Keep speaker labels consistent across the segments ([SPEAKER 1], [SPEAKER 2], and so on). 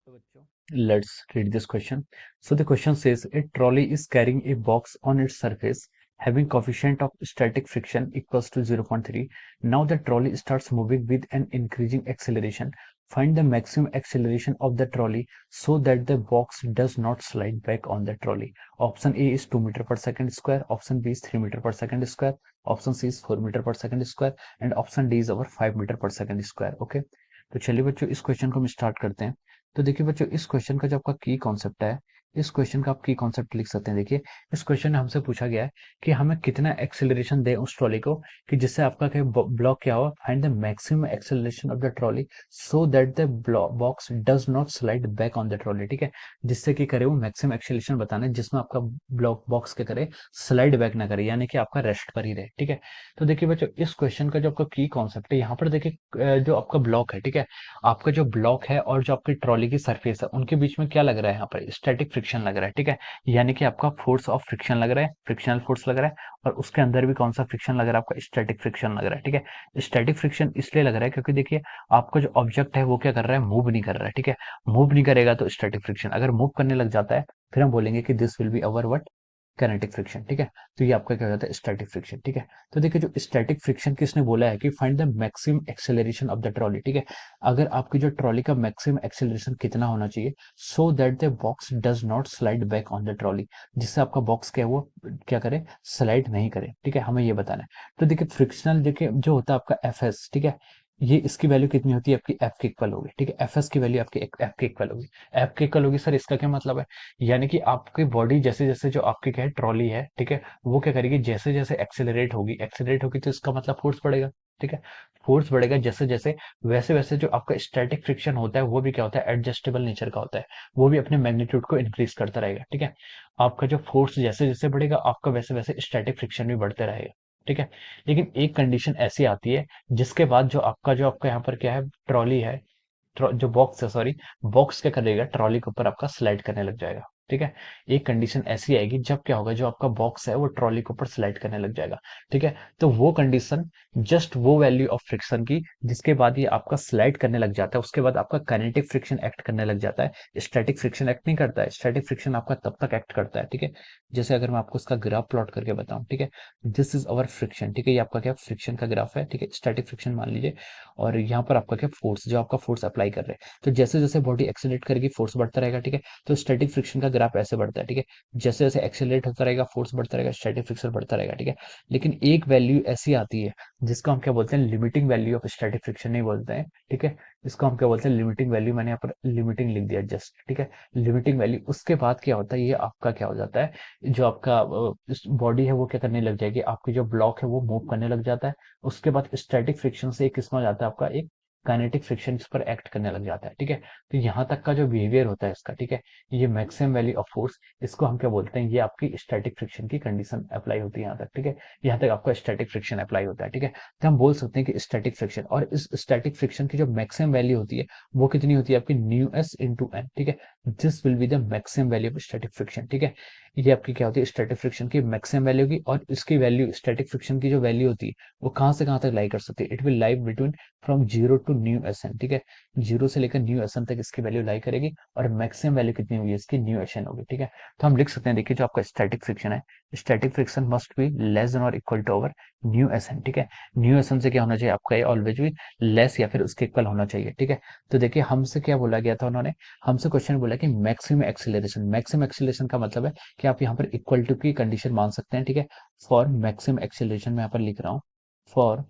[SPEAKER 1] So, bachcho, let's read this question. So the question says a trolley is carrying a box on its surface having coefficient of static friction equals to 0.3. Now the trolley starts moving with an increasing acceleration. Find the maximum acceleration of the trolley so that the box does not slide back on the trolley. Option A is 2 meter per second square, option B is 3 meter per second square, option C is 4 meter per second square and option D is our 5 meter per second square. Okay, तो चलिए बच्चों इस question को हम start करते हैं। तो देखिए बच्चों, इस क्वेश्चन का जो आपका की कॉन्सेप्ट है, इस क्वेश्चन का आप की कॉन्सेप्ट लिख सकते हैं। देखिए, इस क्वेश्चन में हमसे पूछा गया है कि हमें कितना एक्सेलरेशन दें उस ट्रॉली को कि जिससे आपका क्या ब्लॉक क्या हो, find the maximum acceleration of the trolley so that the box does not slide back on the trolley. ठीक है, जिससे कि करे वो मैक्सिमम एक्सेलरेशन बताना है जिसमें आपका ब्लॉक बॉक्स क्या करे, स्लाइड बैक ना करे, यानी कि आपका रेस्ट पर ही रहे। ठीक है, तो देखिए बच्चों, इस क्वेश्चन का जो आपका की कॉन्सेप्ट है, यहाँ पर देखिए जो आपका ब्लॉक है, ठीक है, आपका जो ब्लॉक है और जो आपकी ट्रॉली की सरफेस है उनके बीच में क्या लग रहा है, यहाँ पर स्टैटिक फ्रिक्शन लग रहा है। ठीक है, यानी कि आपका फोर्स ऑफ फ्रिक्शन लग रहा है, फ्रिक्शनल फोर्स लग रहा है, और उसके अंदर भी कौन सा फ्रिक्शन लग रहा है, आपका स्टैटिक फ्रिक्शन लग रहा है। ठीक है, स्टैटिक फ्रिक्शन इसलिए लग रहा है क्योंकि देखिए आपका जो ऑब्जेक्ट है वो क्या कर रहा है, मूव नहीं कर रहा है। ठीक है, मूव नहीं करेगा तो स्टैटिक फ्रिक्शन, अगर मूव करने लग जाता है फिर हम बोलेंगे कि this will be our what, kinetic friction. ठीक है, तो ये आपका क्या हो जाता है, स्टैटिक फ्रिक्शन। ठीक है, तो देखिए जो स्टैटिक फ्रिक्शन किसने बोला है कि find the maximum acceleration of the trolley. ठीक है, अगर आपकी जो ट्रॉली का मैक्सिमम एक्सेलरेशन कितना होना चाहिए so that the box does not slide back on the trolley, जिससे आपका बॉक्स क्या है वो क्या करे, स्लाइड नहीं करे। ठीक है, हमें ये बताना है। तो देखिए फ्रिक्शनल देखिए जो होता है आपका एफ एस, ठीक है, ये इसकी वैल्यू कितनी होती है, आपकी एफ के इक्वल होगी। ठीक है, एफ एस की वैल्यू आपकी एफ के इक्वल होगी। एफ के इक्वल होगी सर, इसका क्या मतलब है, यानी कि आपकी बॉडी जैसे जैसे जो आपकी क्या है ट्रॉली है, ठीक है, वो क्या करेगी, जैसे जैसे एक्सेलरेट होगी तो इसका मतलब फोर्स बढ़ेगा। ठीक है, फोर्स बढ़ेगा जैसे जैसे, वैसे वैसे जो आपका स्टैटिक फ्रिक्शन होता है वो भी क्या होता है, एडजस्टेबल नेचर का होता है, वो भी अपने मैग्नीट्यूड को इंक्रीज करता रहेगा। ठीक है, आपका जो फोर्स जैसे जैसे बढ़ेगा आपका वैसे वैसे स्टैटिक फ्रिक्शन भी बढ़ते रहेगा। ठीक है, लेकिन एक कंडीशन ऐसी आती है जिसके बाद जो आपका यहाँ पर क्या है, ट्रॉली है, जो बॉक्स है, सॉरी, बॉक्स क्या करेगा, ट्रॉली के ऊपर आपका स्लाइड करने लग जाएगा। ठीक है, एक कंडीशन ऐसी आएगी जब क्या होगा, जो आपका बॉक्स है वो ट्रॉली के ऊपर स्लाइड करने लग जाएगा। ठीक है, तो वो कंडीशन, जस्ट वो वैल्यू ऑफ फ्रिक्शन की जिसके बाद ये आपका स्लाइड करने लग जाता है, उसके बाद आपका काइनेटिक फ्रिक्शन एक्ट करने लग जाता है। स्टैटिक फ्रिक्शन एक्ट नहीं करता है, स्टैटिक फ्रिक्शन आपका तब तक एक्ट करता है। ठीक है, जैसे अगर मैं आपको इसका ग्राफ प्लॉट करके बताऊं, ठीक है, दिस इज अवर फ्रिक्शन। ठीक है, ये आपका क्या फ्रिक्शन का ग्राफ है। ठीक है, स्टैटिक फ्रिक्शन मान लीजिए, और यहाँ पर आपका क्या फोर्स, जो आपका फोर्स अप्लाई कर रहे हैं, तो जैसे जैसे बॉडी एक्सेलरेट करेगी फोर्स बढ़ता रहेगा। ठीक है, तो स्टैटिक फ्रिक्शन का ग्राफ ऐसे बढ़ता है। ठीक है, जैसे जैसे एक्सेलरेट होता रहेगा फोर्स बढ़ता रहेगा, स्टैटिक फ्रिक्शन बढ़ता रहेगा। ठीक है, लेकिन एक वैल्यू ऐसी आती है जिसको हम क्या बोलते हैं, limiting value of static friction नहीं बोलते हैं। ठीक है, इसको हम क्या बोलते हैं, लिमिटिंग वैल्यू, मैंने यहाँ पर लिमिटिंग लिख दिया जस्ट। ठीक है, लिमिटिंग वैल्यू, उसके बाद क्या होता है, ये आपका क्या हो जाता है, जो आपका बॉडी है वो क्या करने लग जाएगी, आपकी जो ब्लॉक है वो मूव करने लग जाता है। उसके बाद स्टैटिक फ्रिक्शन से एक किस्म हो जाता है आपका, एक काइनेटिक फ्रिक्शन इस पर एक्ट करने लग जाता है। ठीक है, तो यहाँ तक का जो बिहेवियर होता है इसका, ठीक है, ये मैक्सिमम वैल्यू ऑफ फोर्स, इसको हम क्या बोलते हैं, ये आपकी स्टैटिक फ्रिक्शन की कंडीशन अप्लाई होती है यहाँ तक। ठीक है, यहाँ तक आपका स्टैटिक फ्रिक्शन अप्लाई होता है। ठीक है, तो हम बोल सकते हैं कि स्टैटिक फ्रिक्शन, और इस स्टैटिक फ्रिक्शन की जो मैक्सिमम वैल्यू होती है वो कितनी होती है, आपकी न्यू एस इंटू एन। ठीक है, this will be the maximum value of static friction. ठीक है, ये आपकी क्या होती है, स्टैटिक फ्रिक्शन की मैक्सिमम वैल्यू की, और इसकी वैल्यू, स्टैटिक फ्रिक्शन की जो वैल्यू होती है वो कहाँ से कहाँ तक लाई कर सकती है, it will lie between from zero to mu S N. ठीक है, जीरो से लेकर न्यू एस एन तक इसकी वैल्यू लाई करेगी, और मैक्सिमम वैल्यू कितनी होगी इसकी, न्यू एस एन होगी। ठीक है, तो हम लिख सकते हैं, देखिए जो आपका स्टैटिक फ्रिक्शन है, static friction must be less than और equal to over new S N. ठीक है, न्यू एस एन से क्या होना चाहिए आपका, ये ऑलवेज भी लेस या फिर उसके इक्वल होना चाहिए। ठीक है, तो देखिए हमसे क्या बोला गया था, उन्होंने हमसे क्वेश्चन बोला कि मैक्सिमम एक्सीलरेशन, मैक्सिमम एक्सीलरेशन का मतलब है कि आप यहाँ पर इक्वल टू की कंडीशन मान सकते हैं। ठीक है, फॉर मैक्सिमम एक्सीलरेशन मैं यहाँ पर लिख रहा हूँ, फॉर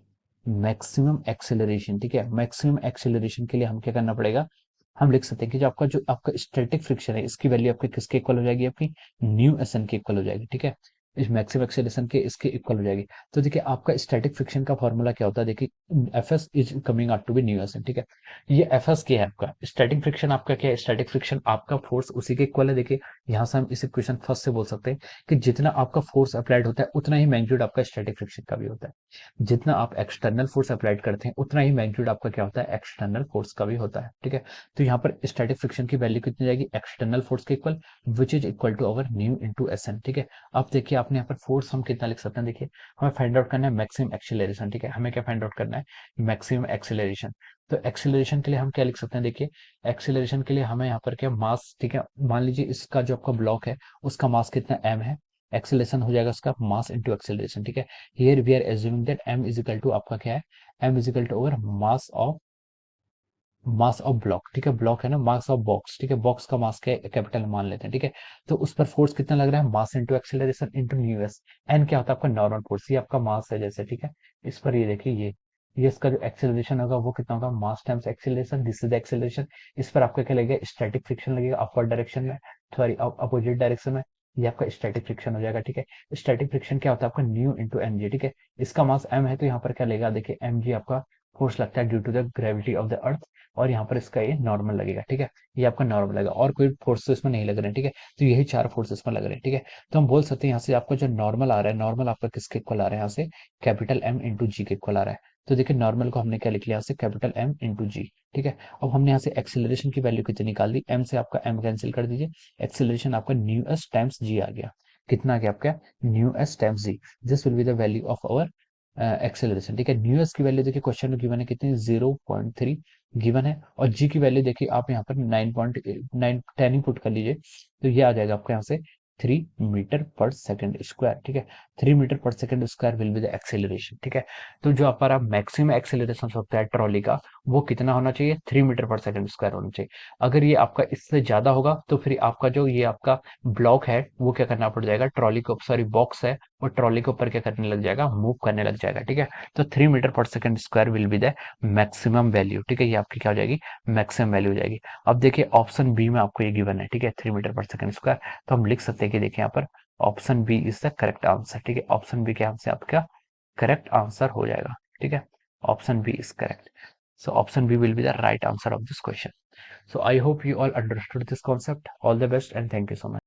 [SPEAKER 1] मैक्सिमम एक्सेलरेशन। ठीक है, मैक्सिमम एक्सेलरेशन के लिए हम क्या करना पड़ेगा, हम लिख सकते हैं कि जो आपका स्टैटिक फ्रिक्शन है इसकी वैल्यू आपके किसके इक्वल हो जाएगी, आपकी न्यू एस एन के इक्वल हो जाएगी। ठीक है, इस मैक्सिमम एक्सेलरेशन के इसके इक्वल हो जाएगी। तो देखिए आपका स्टैटिक फ्रिक्शन का फॉर्मूला क्या होता है, देखिए F s is coming out to be mu S N. ठीक है, ये एफ एस क्या है, आपका स्टैटिक फ्रिक्शन आपका क्या है, स्टैटिक फ्रिक्शन आपका फोर्स उसी के इक्वल है। देखिए यहाँ से हम इस इक्वेशन फर्स्ट से बोल सकते हैं कि जितना आपका फोर्स अप्लाइड होता है उतना ही मैग्नीट्यूड आपका स्टैटिक फ्रिक्शन का भी होता है, जितना आप एक्सटर्नल फोर्स अप्लाइड करते हैं उतना ही मैग्नीट्यूड आपका क्या होता है, एक्सटर्नल फोर्स का भी होता है। ठीक है, तो यहाँ पर स्टैटिक फ्रिक्शन की वैल्यू कितनी जाएगी, एक्सटर्नल फोर्स के equal, which is equal to our mu into s N. ठीक है, अब देखिए अपने यहाँ पर फोर्स हम कितना लिख सकते हैं, देखिए हमें फाइंड आउट करना है मैक्सिमम एक्सीलरेशन, ठीक है, हमें क्या फाइंड आउट करना है, मैक्सिमम एक्सीलरेशन। तो एक्सीलरेशन के लिए हम क्या लिख सकते हैं, देखिए एक्सीलरेशन के लिए हमें यहाँ पर क्या मास, ठीक है, मान लीजिए इसका जो आपका ब्लॉक है उसका मास कितना m है, एक्सीलरेशन हो जाएगा उसका मास इंटू एक्सीलरेशन, ठीक है। Here we are assuming that m is equal to आपका क्या है, m is equal to over mass of block, ठीक है, ब्लॉक है ना, मास ऑफ बॉक्स, ठीक है, बॉक्स का मास क्या है, कैपिटल मान लेते हैं, ठीक है। तो उस पर फोर्स कितना लग रहा है, mass into acceleration into mu S. N क्या होता है आपका नॉर्मल फोर्स, ये आपका मास है जैसे, ठीक है। इस पर ये देखिए ये इसका जो एक्सेलरेशन होगा वो कितना होगा, मास times acceleration, this is the acceleration. इस पर आपका क्या लगेगा, स्टैटिक फ्रिक्शन लगेगा अपवर्ड डायरेक्शन में, सॉरी अपोजिट डायरेक्शन में, ये आपका स्टैटिक फ्रिक्शन हो जाएगा, ठीक है। स्टैटिक फ्रिक्शन क्या होता है आपका न्यू इंटू एम जी, ठीक है। इसका मास एम है तो यहाँ पर क्या लेगा, देखिए एम जी आपका फोर्स लगता है due to the gravity of the earth, और यहाँ पर इसका ये नॉर्मल लगेगा, ठीक है, ये आपका नॉर्मल लगेगा, और कोई फोर्स तो इसमें नहीं लग रहे हैं, ठीक है। तो यही चार फोर्स इसमें लग रहे हैं, ठीक है। तो हम बोल सकते हैं यहाँ से आपका जो नॉर्मल आ रहा है, नॉर्मल आपका किसके इक्वल आ रहा है, यहाँ से कैपिटल एम इंटू जी के इक्वल आ रहा है। तो देखिए नॉर्मल को हमने क्या लिख लिया, यहाँ से कैपिटल एम इंटू जी, ठीक है। अब हमने यहाँ से एक्सेलरेशन की वैल्यू कितनी निकाल दी, एम से आपका एम कैंसिल कर दीजिए, एक्सेलरेशन आपका न्यू एस टाइम्स जी आ गया, कितना आ गया आपका, mu s times g, this will be the value of our acceleration, ठीक है। न्यू एस की वैल्यू देखिए क्वेश्चन में गिवन है कितनी, 0.3 गिवन है, और जी की वैल्यू देखिए आप यहाँ पर 9.9 ही पुट कर लीजिए, तो ये आ जाएगा आपको यहाँ से 3 मीटर पर सेकंड स्क्वायर, ठीक है। 3 मीटर पर second square will be the acceleration, ठीक है। तो जो हमारा मैक्सिमम एक्सेलरेशन होता है ट्रॉली का, वो कितना होना चाहिए, 3 मीटर पर सेकंड स्क्वायर होना चाहिए। अगर ये आपका इससे ज्यादा होगा तो फिर आपका जो ये आपका ब्लॉक है वो क्या करना पड़ जाएगा, ट्रॉली को, सॉरी बॉक्स है, और ट्रॉली के ऊपर क्या करने लग जाएगा, मूव करने लग जाएगा, ठीक है। तो 3 मीटर पर second square will be the maximum value, ठीक है, ये आपकी क्या हो जाएगी, मैक्सिमम वैल्यू हो जाएगी। अब देखिए ऑप्शन बी में आपको ये गिवन है, ठीक है, 3 मीटर पर सेकंड स्क्वायर। तो हम लिख सकते हैं कि देखिए यहाँ पर option B is the correct answer, ठीक है, ऑप्शन बी के आंसर आपका करेक्ट आंसर हो जाएगा, ठीक है, option B is correct. So option B will be the right answer of this question. So I hope you all understood this concept. All the best and thank you so much.